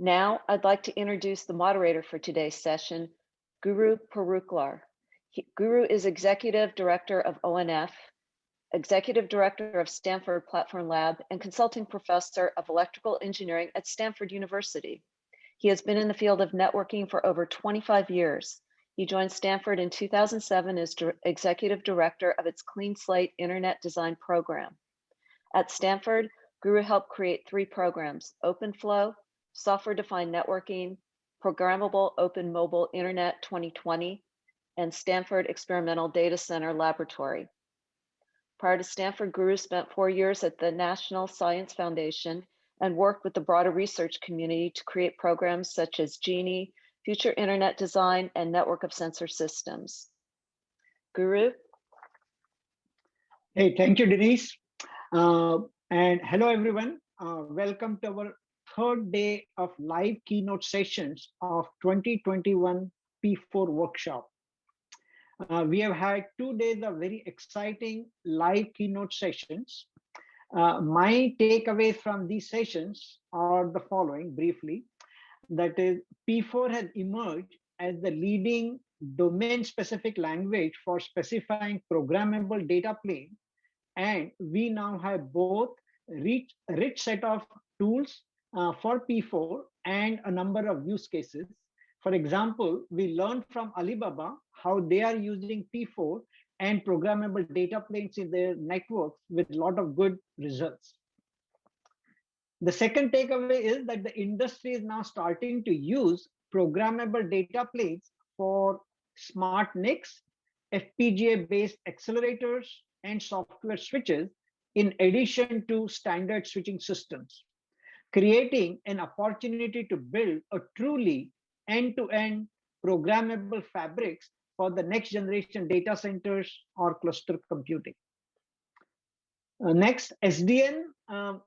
Now, I'd like to introduce the moderator for today's session, Guru Parulkar. Guru is Executive Director of ONF, Executive Director of Stanford Platform Lab, and Consulting Professor of Electrical Engineering at Stanford University. He has been in the field of networking for over 25 years. He joined Stanford in 2007 as Executive Director of its Clean Slate Internet Design Program. At Stanford, Guru helped create 3 programs: OpenFlow, Software-Defined Networking, Programmable Open Mobile Internet 2020, and Stanford Experimental Data Center Laboratory. Prior to Stanford, Guru spent 4 years at the National Science Foundation and worked with the broader research community to create programs such as GENIE, Future Internet Design, and Network of Sensor Systems. Guru? Hey, thank you, Denise. And hello, everyone. Welcome to our third day of live keynote sessions of 2021 P4 workshop. We have had 2 days of very exciting live keynote sessions. My takeaways from these sessions are the following briefly. That is, P4 has emerged as the leading domain-specific language for specifying programmable data planes, and we now have both rich set of tools for P4 and a number of use cases. For example, we learned from Alibaba how they are using P4 and programmable data planes in their networks with a lot of good results. The second takeaway is that the industry is now starting to use programmable data planes for smart NICs, FPGA-based accelerators, and software switches, in addition to standard switching systems, creating an opportunity to build a truly end-to-end programmable fabrics for the next generation data centers or cluster computing. Next, SDN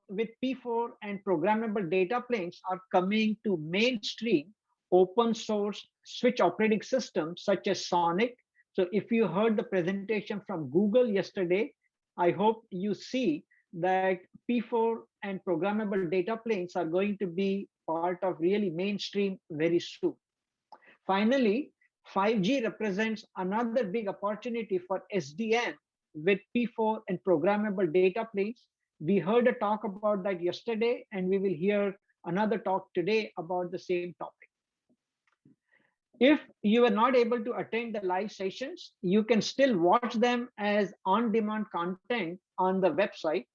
with P4 and programmable data planes are coming to mainstream open source switch operating systems such as Sonic. So if you heard the presentation from Google yesterday, I hope you see that P4 and programmable data planes are going to be part of really mainstream very soon. Finally, 5G represents another big opportunity for SDN with P4 and programmable data planes. We heard a talk about that yesterday, and we will hear another talk today about the same topic. If you are not able to attend the live sessions, you can still watch them as on-demand content on the website.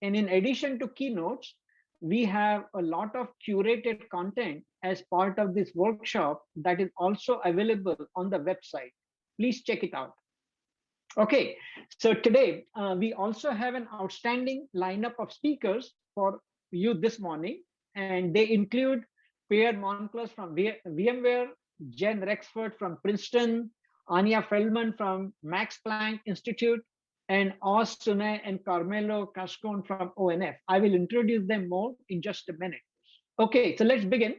And in addition to keynotes, we have a lot of curated content as part of this workshop that is also available on the website. Please check it out. Okay, so today we also have an outstanding lineup of speakers for you this morning, and they include Pierre Monclus from VMware, Jen Rexford from Princeton, Anya Feldman from Max Planck Institute, and Oz Sunay and Carmelo Cascon from ONF. I will introduce them more in just a minute. Okay, so let's begin.